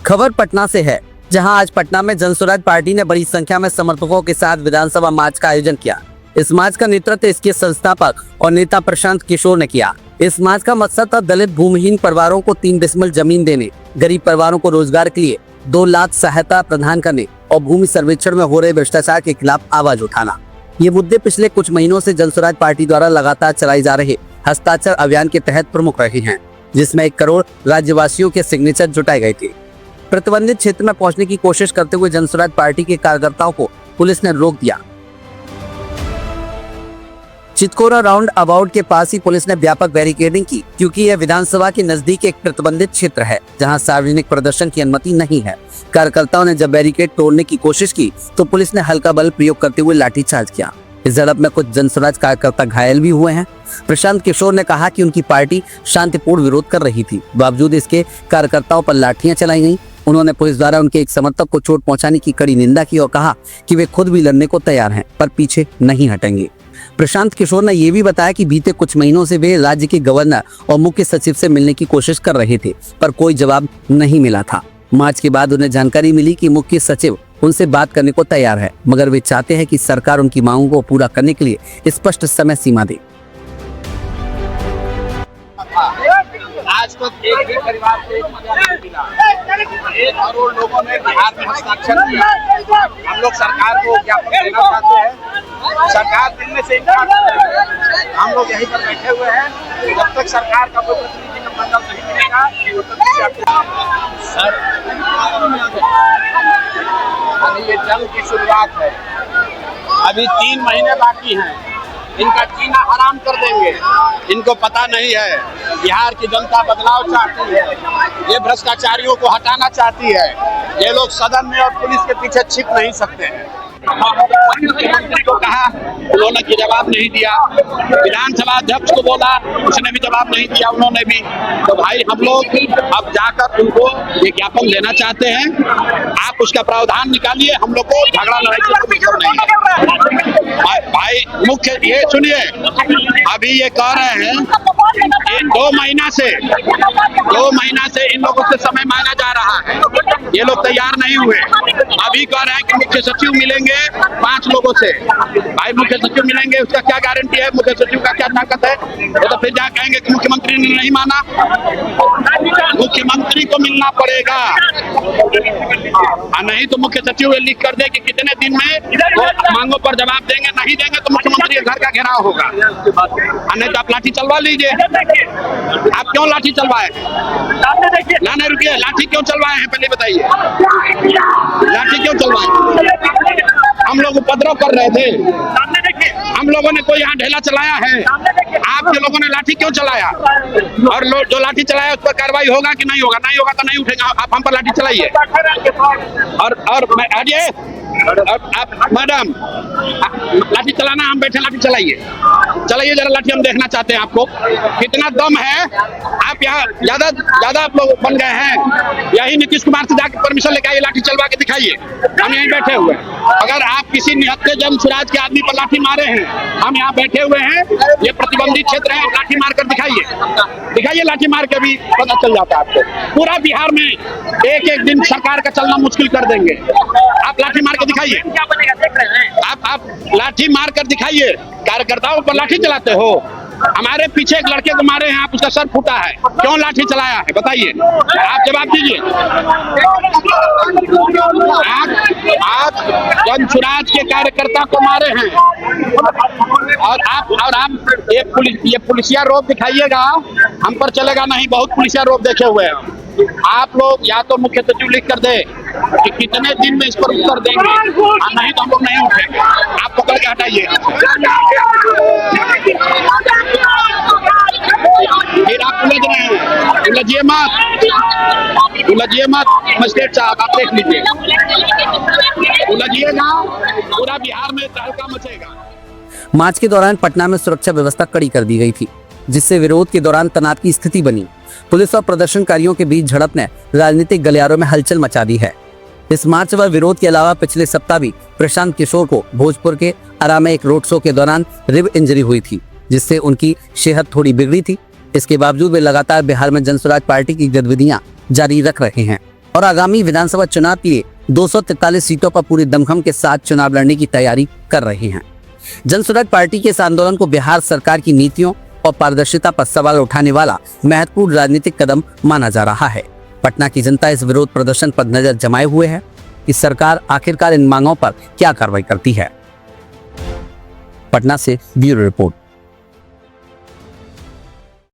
खबर पटना से है, जहां आज पटना में जनसुराज पार्टी ने बड़ी संख्या में समर्थकों के साथ विधानसभा मार्च का आयोजन किया। इस मार्च का नेतृत्व इसके संस्थापक और नेता प्रशांत किशोर ने किया। इस मार्च का मकसद था दलित भूमिहीन परिवारों को 3 डिसमिल जमीन देने, गरीब परिवारों को रोजगार के लिए 2 लाख सहायता प्रदान करने और भूमि सर्वेक्षण में हो रहे भ्रष्टाचार के खिलाफ आवाज उठाना। ये मुद्दे पिछले कुछ महीनों से जनसुराज पार्टी द्वारा लगातार चलाई जा रहे हस्ताक्षर अभियान के तहत प्रमुख रहे हैं, जिसमें 1 करोड़ राज्यवासियों के सिग्नेचर जुटाए गए थे। प्रतिबंधित क्षेत्र में पहुंचने की कोशिश करते हुए जनसुराज पार्टी के कार्यकर्ताओं को पुलिस ने रोक दिया। चितकोरा राउंड अबाउट के पास ही पुलिस ने व्यापक बैरिकेडिंग की, क्योंकि यह विधानसभा के नजदीक एक प्रतिबंधित क्षेत्र है, जहां सार्वजनिक प्रदर्शन की अनुमति नहीं है। कार्यकर्ताओं ने जब बैरिकेड तोड़ने की कोशिश की तो पुलिस ने हल्का बल प्रयोग करते हुए लाठीचार्ज किया। इस झड़प में कुछ जनसुराज कार्यकर्ता घायल भी हुए हैं। प्रशांत किशोर ने कहा कि उनकी पार्टी शांतिपूर्ण विरोध कर रही थी, बावजूद इसके कार्यकर्ताओं पर लाठियां चलाई गईं। उन्होंने पुलिस द्वारा उनके एक समर्थक को चोट पहुंचाने की कड़ी निंदा की और कहा कि वे खुद भी लड़ने को तैयार हैं, पर पीछे नहीं हटेंगे। प्रशांत किशोर ने यह भी बताया कि बीते कुछ महीनों से वे राज्य के गवर्नर और मुख्य सचिव से मिलने की कोशिश कर रहे थे, पर कोई जवाब नहीं मिला था। मार्च के बाद उन्हें जानकारी मिली कि मुख्य सचिव उनसे बात करने को तैयार है, मगर वे चाहते हैं कि सरकार उनकी मांगों को पूरा करने के लिए स्पष्ट समय सीमा दे। आज तक एक भी परिवार को नहीं मिला। 1 करोड़ लोगों ने बिहार में हस्ताक्षर किया। हम लोग सरकार को ज्ञापन देना चाहते हैं, सरकार मिलने से इनकार कर रही है। हम लोग यहीं पर बैठे हुए हैं, जब तक सरकार का कोई प्रतिनिधिमंडल नहीं मिलेगा तब तक सर अभी ये जंग की शुरुआत है। अभी 3 महीने बाकी हैं, इनका जीना हराम कर देंगे। इनको पता नहीं है बिहार की जनता बदलाव चाहती है, ये भ्रष्टाचारियों को हटाना चाहती है। ये लोग सदन में और पुलिस के पीछे छिप नहीं सकते हैं। मुख्यमंत्री को कहा, उन्होंने की जवाब नहीं दिया। विधानसभा अध्यक्ष को बोला, उसने भी जवाब नहीं दिया उन्होंने भी। तो भाई हम लोग अब जाकर उनको ये ज्ञापन देना चाहते हैं, आप उसका प्रावधान निकालिए। हम लोग को झगड़ा लड़ाई से नहीं है। भाई मुख्य ये सुनिए, अभी ये कह रहे हैं इन 2 महीना से इन लोगों से समय मांगा जा रहा है, ये लोग तैयार नहीं हुए। अभी कह रहे हैं कि मुख्य सचिव मिलेंगे 5 लोगों से। भाई मुख्य सचिव मिलेंगे, उसका क्या गारंटी है? मुख्य सचिव का क्या ताकत है? वो तो फिर जा कहेंगे कि मुख्यमंत्री ने नहीं माना। मुख्यमंत्री को मिलना पड़ेगा, नहीं तो मुख्य सचिव लिख कर दे कि कितने दिन में वो मांगों पर जवाब देंगे। नहीं देंगे तो मुख्यमंत्री घर का घेराव होगा। नहीं तो आप लाठी चलवा लीजिए। आप क्यों लाठी चलवाए? ना रुकिए, लाठी क्यों चलवाए हैं पहले बताइए। लाठी क्यों चलवाए? हम लोग उपद्रव कर रहे थे, हम लोगों ने कोई यहाँ ढेला चलाया है? आपके लोगों ने लाठी क्यों चलाया? और जो लाठी चलाया उस पर कार्रवाई होगा कि नहीं होगा? नहीं होगा तो नहीं उठेगा। आप हम पर लाठी चलाइए। और हटिए आप मैडम, लाठी चलाना, हम बैठे लाठी चलाइए जरा लाठी, हम देखना चाहते हैं आपको कितना दम है। आप यहाँ ज्यादा आप लोग बन गए हैं। यही नीतीश कुमार से जाकर परमिशन लेके आइए, लाठी चलवा के दिखाइए। हम यहीं बैठे हुए हैं। अगर आप किसी निहत्थे जनसुराज के आदमी पर लाठी मारे हैं, हम यहाँ बैठे हुए हैं, ये प्रतिबंधित क्षेत्र है, लाठी मार कर दिखाइए। लाठी मार के भी पता चल जाता है आपको। पूरा बिहार में एक दिन सरकार का चलना मुश्किल कर देंगे। आप लाठी मार के दिखाइए। क्या बनेगा देख रहे हैं आप लाठी मार कर दिखाइए। कार्यकर्ताओं पर लाठी चलाते हो। हमारे पीछे एक लड़के को मारे हैं, आप उसका सर फूटा है, क्यों लाठी चलाया है बताइए? आप जवाब दीजिए। आप जनसुराज के कार्यकर्ता को मारे हैं और आप ये पुलिसिया रोप दिखाइएगा, हम पर चलेगा नहीं। बहुत पुलिसिया रोप देखे हुए हैं आप लोग। या तो मुख्य सचिव लिख कर दे कि कितने दिन में इस पर उत्तर देंगे, नहीं तो हम लोग नहीं उठेंगे। आप पकड़ के हटाइए। फिर आप उलझ रहे हैं, उलझिए मत मजिस्ट्रेट साहब, आप देख लीजिए। उलझिएगा, पूरा बिहार में तहलका मचेगा। मार्च के दौरान पटना में सुरक्षा व्यवस्था कड़ी कर दी गई थी, जिससे विरोध के दौरान तनाव की स्थिति बनी। पुलिस और प्रदर्शनकारियों के बीच झड़प ने राजनीतिक गलियारों में हलचल मचा दी है। इस मार्च व विरोध के अलावा पिछले सप्ताह भी प्रशांत किशोर को भोजपुर के आरा में एक रोड शो के दौरान रिब इंजरी हुई थी, जिससे उनकी सेहत थोड़ी बिगड़ी थी। इसके बावजूद वे लगातार बिहार में जनसुराज पार्टी की गतिविधियां जारी रख रहे हैं। और आगामी विधानसभा चुनाव के लिए 243 सीटों पर पूरे दमखम के साथ चुनाव लड़ने की तैयारी कर रहे हैं। जनसुराज पार्टी के इस आंदोलन को बिहार सरकार की नीतियों और पारदर्शिता पर सवाल उठाने वाला महत्वपूर्ण राजनीतिक कदम माना जा रहा है। पटना की जनता इस विरोध प्रदर्शन पर नजर जमाए हुए है कि सरकार आखिरकार इन मांगों पर क्या कार्रवाई करती है। पटना से ब्यूरो रिपोर्ट।